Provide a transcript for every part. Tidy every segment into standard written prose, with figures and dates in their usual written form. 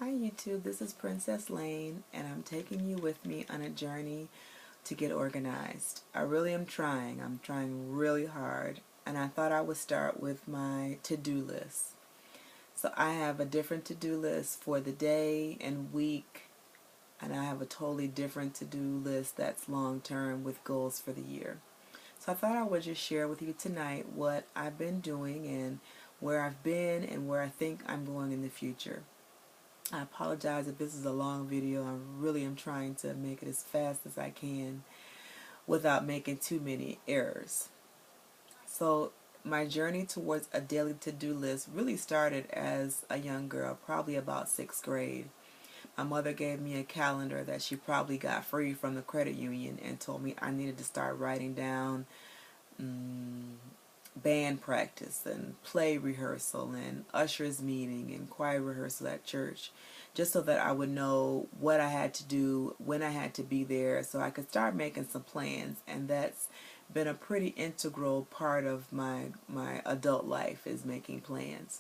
Hi YouTube, this is Princesslane, and I'm taking you with me on a journey to get organized. I really am trying. I'm trying really hard, and I thought I would start with my to-do list. So I have a different to-do list for the day and week, and I have a totally different to-do list that's long-term with goals for the year. So I thought I would just share with you tonight what I've been doing and where I've been and where I think I'm going in the future. I apologize if this is a long video. I really am trying to make it as fast as I can without making too many errors. So my journey towards a daily to-do list really started as a young girl, probably about 6th grade. My mother gave me a calendar that she probably got free from the credit union and told me I needed to start writing down band practice and play rehearsal and ushers meeting and choir rehearsal at church, just so that I would know what I had to do, when I had to be there, so I could start making some plans. And that's been a pretty integral part of my adult life, is making plans.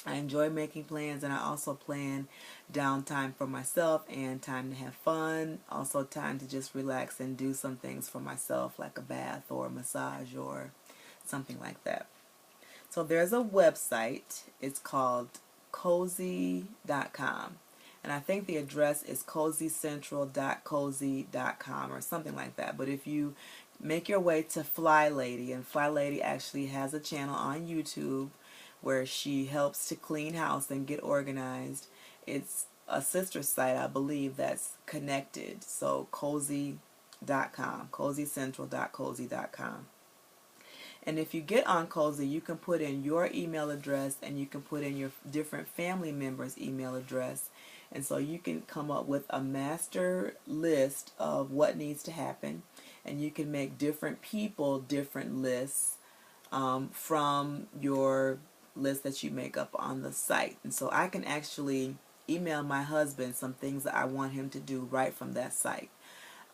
I enjoy making plans, and I also plan downtime for myself and time to have fun, also time to just relax and do some things for myself, like a bath or a massage or something like that. So there's a website. It's called cozy.com. And I think the address is cozycentral.cozy.com or something like that. But if you make your way to Fly Lady, and Fly Lady actually has a channel on YouTube where she helps to clean house and get organized. It's a sister site, I believe, that's connected. So cozy.com, cozycentral.cozy.com. And if you get on Cozy, you can put in your email address and you can put in your different family members' email address. And so you can come up with a master list of what needs to happen. And you can make different people different lists from your list that you make up on the site. And so I can actually email my husband some things that I want him to do right from that site.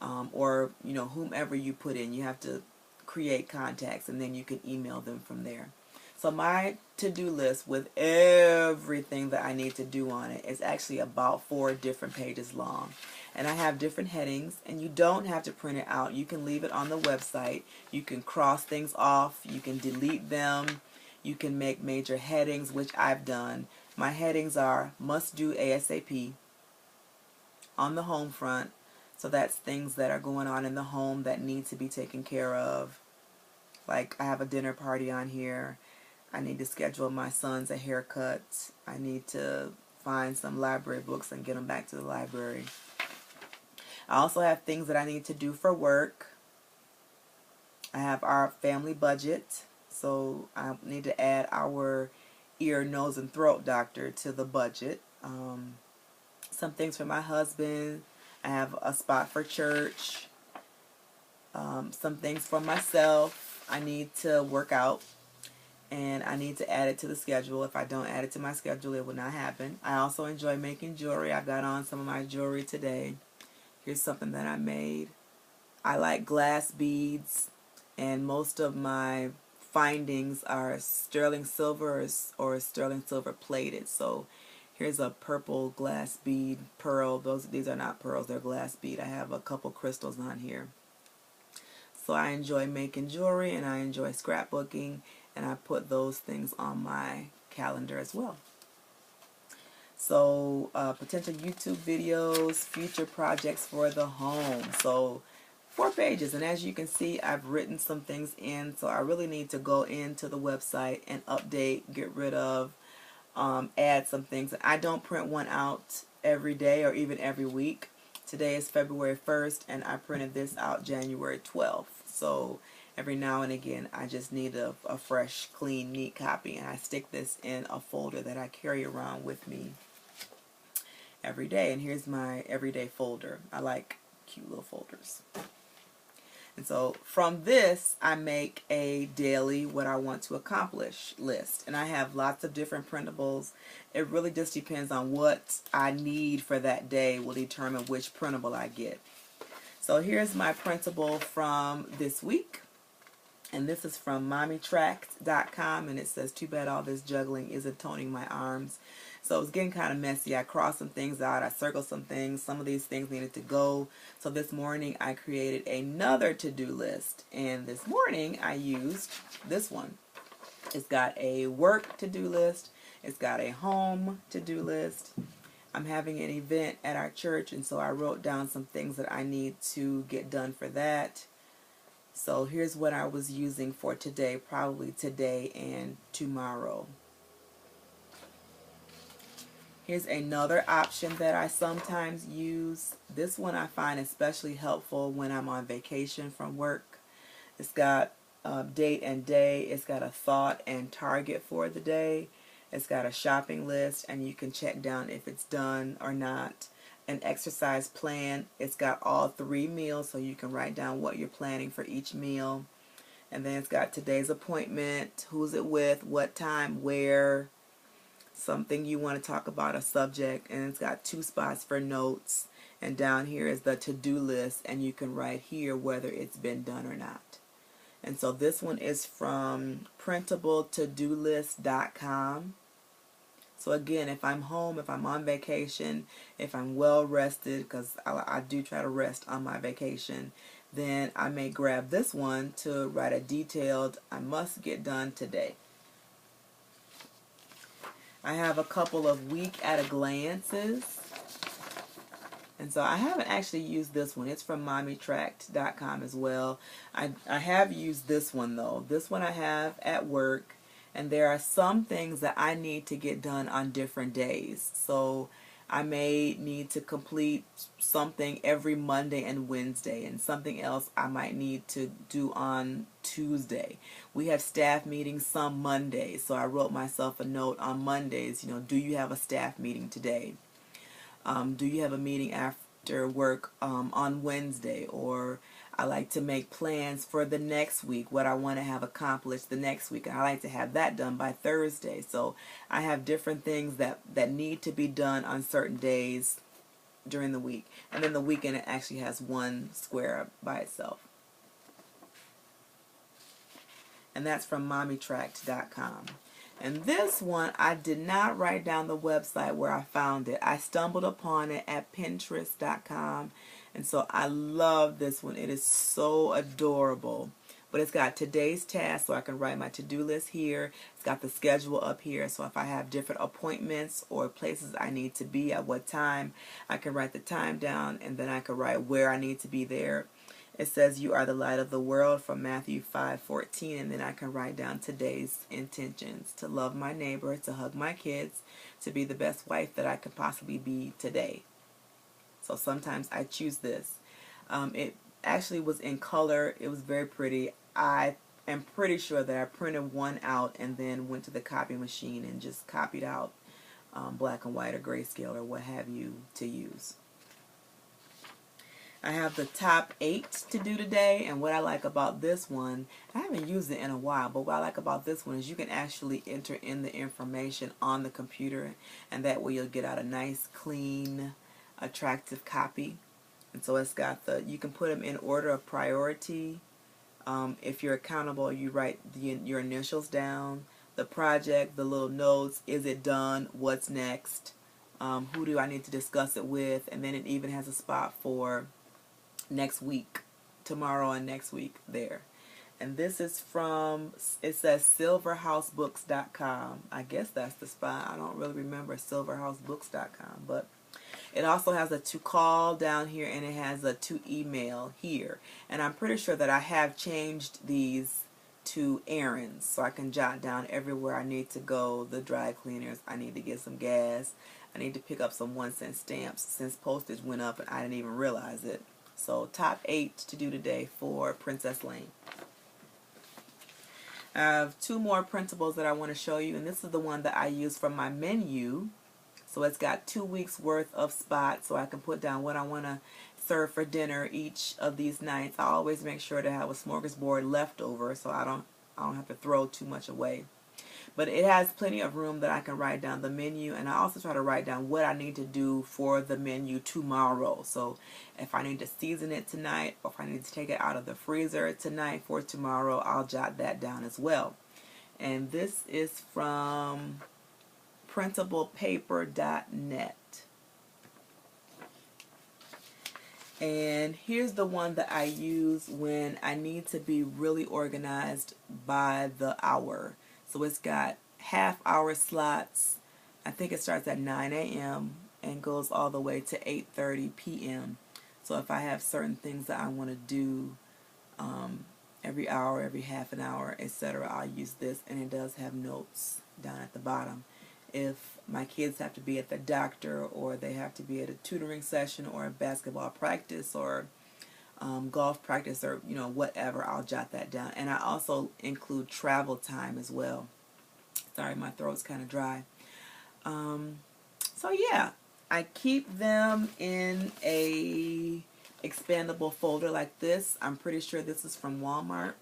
Or, whomever you put in, you have to create contacts and then you can email them from there. So my to-do list with everything that I need to do on it is actually about 4 different pages long. And I have different headings, and you don't have to print it out. You can leave it on the website. You can cross things off. You can delete them. You can make major headings, which I've done. My headings are must do ASAP on the home front. So that's things that are going on in the home that need to be taken care of. Like, I have a dinner party on here. I need to schedule my sons a haircut. I need to find some library books and get them back to the library. I also have things that I need to do for work. I have our family budget. So I need to add our ear, nose, and throat doctor to the budget. Some things for my husband. I have a spot for church. Some things for myself. I need to work out, and I need to add it to the schedule. If I don't add it to my schedule, it will not happen. I also enjoy making jewelry. I've got on some of my jewelry today. Here's something that I made. I like glass beads, and most of my findings are sterling silver or sterling silver plated. So here's a purple glass bead pearl. These are not pearls, they're glass bead. I have a couple crystals on here. So I enjoy making jewelry, and I enjoy scrapbooking, and I put those things on my calendar as well. So potential YouTube videos, future projects for the home. So 4 pages, and as you can see, I've written some things in, so I really need to go into the website and update, get rid of, add some things. I don't print one out every day or even every week. Today is February 1st, and I printed this out January 12th. So every now and again, I just need a fresh, clean, neat copy, and I stick this in a folder that I carry around with me every day. And here's my everyday folder. I like cute little folders. And so from this, I make a daily what I want to accomplish list. And I have lots of different printables. It really just depends on what I need for that day will determine which printable I get. So here's my printable from this week. And this is from mommytracked.com, and it says, "Too bad all this juggling isn't toning my arms." So it was getting kind of messy. I crossed some things out. I circled some things. Some of these things needed to go. So this morning I created another to-do list. And this morning I used this one. It's got a work to-do list. It's got a home to-do list. I'm having an event at our church, and so I wrote down some things that I need to get done for that. So here's what I was using for today, probably today and tomorrow. Here's another option that I sometimes use. This one I find especially helpful when I'm on vacation from work. It's got date and day. It's got a thought and target for the day. It's got a shopping list, and you can check down if it's done or not. An exercise plan. It's got all 3 meals, so you can write down what you're planning for each meal. And then it's got today's appointment, who's it with, what time, where, something you want to talk about, a subject, and it's got 2 spots for notes. And down here is the to-do list, and you can write here whether it's been done or not. And so this one is from printabletodolist.com. So again, if I'm home, if I'm on vacation, if I'm well rested, because I do try to rest on my vacation, then I may grab this one to write a detailed, I must get done today. I have a couple of week at a glances. And so I haven't actually used this one. It's from mommytracked.com as well. I have used this one though. This one I have at work. And there are some things that I need to get done on different days. So I may need to complete something every Monday and Wednesday, and something else I might need to do on Tuesday. We have staff meetings some Mondays, so I wrote myself a note on Mondays, do you have a staff meeting today? Do you have a meeting after work on Wednesday? Or I like to make plans for the next week, what I want to have accomplished the next week. And I like to have that done by Thursday. So I have different things that need to be done on certain days during the week. And then the weekend it actually has one square by itself. And that's from mommytracked.com. And this one, I did not write down the website where I found it. I stumbled upon it at Pinterest.com. And so I love this one. It is so adorable. But it's got today's task, so I can write my to-do list here. It's got the schedule up here. So if I have different appointments or places I need to be at what time, I can write the time down, and then I can write where I need to be there. It says you are the light of the world from Matthew 5:14, and then I can write down today's intentions: to love my neighbor, to hug my kids, to be the best wife that I could possibly be today. So sometimes I choose this. It actually was in color. It was very pretty. I am pretty sure that I printed one out and then went to the copy machine and just copied out black and white or grayscale or what have you to use. I have the top 8 to do today, and what I like about this one, I haven't used it in a while, but what I like about this one is you can actually enter in the information on the computer, and that way you'll get out a nice, clean, attractive copy. And so it's got you can put them in order of priority. If you're accountable, you write your initials down, the project, the little notes, is it done, what's next, who do I need to discuss it with, and then it even has a spot for next week, tomorrow and next week there. And this is from, it says silverhousebooks.com. I guess that's the spot. I don't really remember silverhousebooks.com, but it also has a to call down here, and it has a to email here. And I'm pretty sure that I have changed these to errands, so I can jot down everywhere I need to go. The dry cleaners, I need to get some gas, I need to pick up some 1-cent stamps since postage went up and I didn't even realize it. So top 8 to do today for Princesslane. I have 2 more printables that I want to show you, and this is the one that I use for my menu. So it's got 2 weeks worth of spots, so I can put down what I want to serve for dinner each of these nights. I always make sure to have a smorgasbord left over, so I don't have to throw too much away. But it has plenty of room that I can write down the menu, and I also try to write down what I need to do for the menu tomorrow. So if I need to season it tonight, or if I need to take it out of the freezer tonight for tomorrow, I'll jot that down as well. And this is from printablepaper.net. And here's the one that I use when I need to be really organized by the hour. So it's got half-hour slots. I think it starts at 9 a.m. and goes all the way to 8:30 p.m. So if I have certain things that I want to do every hour, every half an hour, etc., I'll use this, and it does have notes down at the bottom. If my kids have to be at the doctor, or they have to be at a tutoring session, or a basketball practice, or golf practice, or whatever, I'll jot that down. And I also include travel time as well. Sorry, my throat's kind of dry. So yeah, I keep them in a expandable folder like this. I'm pretty sure this is from Walmart.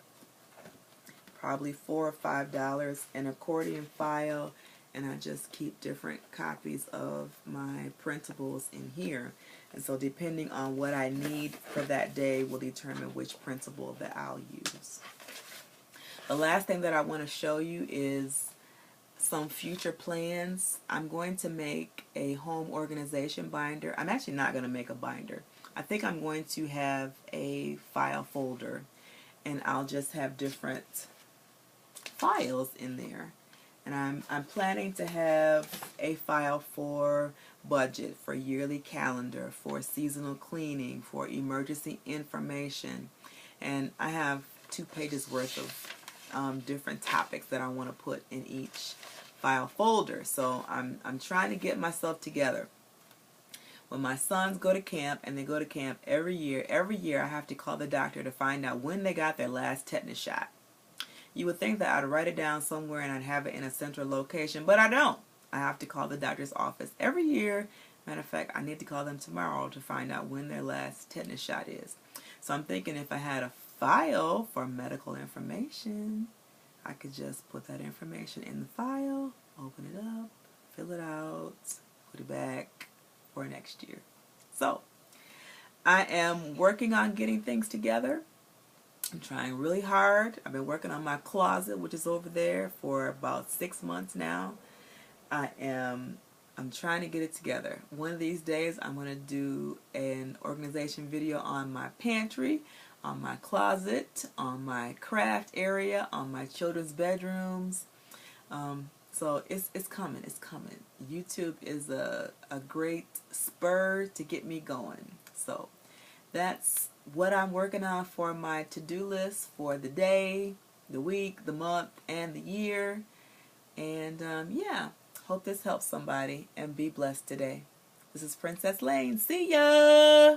Probably $4 or $5. An accordion file. And I just keep different copies of my printables in here. And so depending on what I need for that day will determine which printable that I'll use. The last thing that I want to show you is some future plans. I'm going to make a home organization binder. I'm actually not going to make a binder. I think I'm going to have a file folder, and I'll just have different files in there. And I'm planning to have a file for budget, for yearly calendar, for seasonal cleaning, for emergency information. And I have 2 pages worth of different topics that I want to put in each file folder. So I'm trying to get myself together. When my sons go to camp, and they go to camp every year I have to call the doctor to find out when they got their last tetanus shot. You would think that I'd write it down somewhere and I'd have it in a central location, but I don't. I have to call the doctor's office every year. Matter of fact, I need to call them tomorrow to find out when their last tetanus shot is. So I'm thinking if I had a file for medical information, I could just put that information in the file, open it up, fill it out, put it back for next year. So I am working on getting things together. I'm trying really hard. I've been working on my closet, which is over there, for about 6 months now. I'm trying to get it together. One of these days I'm going to do an organization video on my pantry, on my closet, on my craft area, on my children's bedrooms. So it's coming. It's coming. YouTube is a great spur to get me going. So that's what I'm working on for my to-do list for the day, the week, the month, and the year. And yeah, hope this helps somebody, and be blessed today. This is Princess Lane. See ya!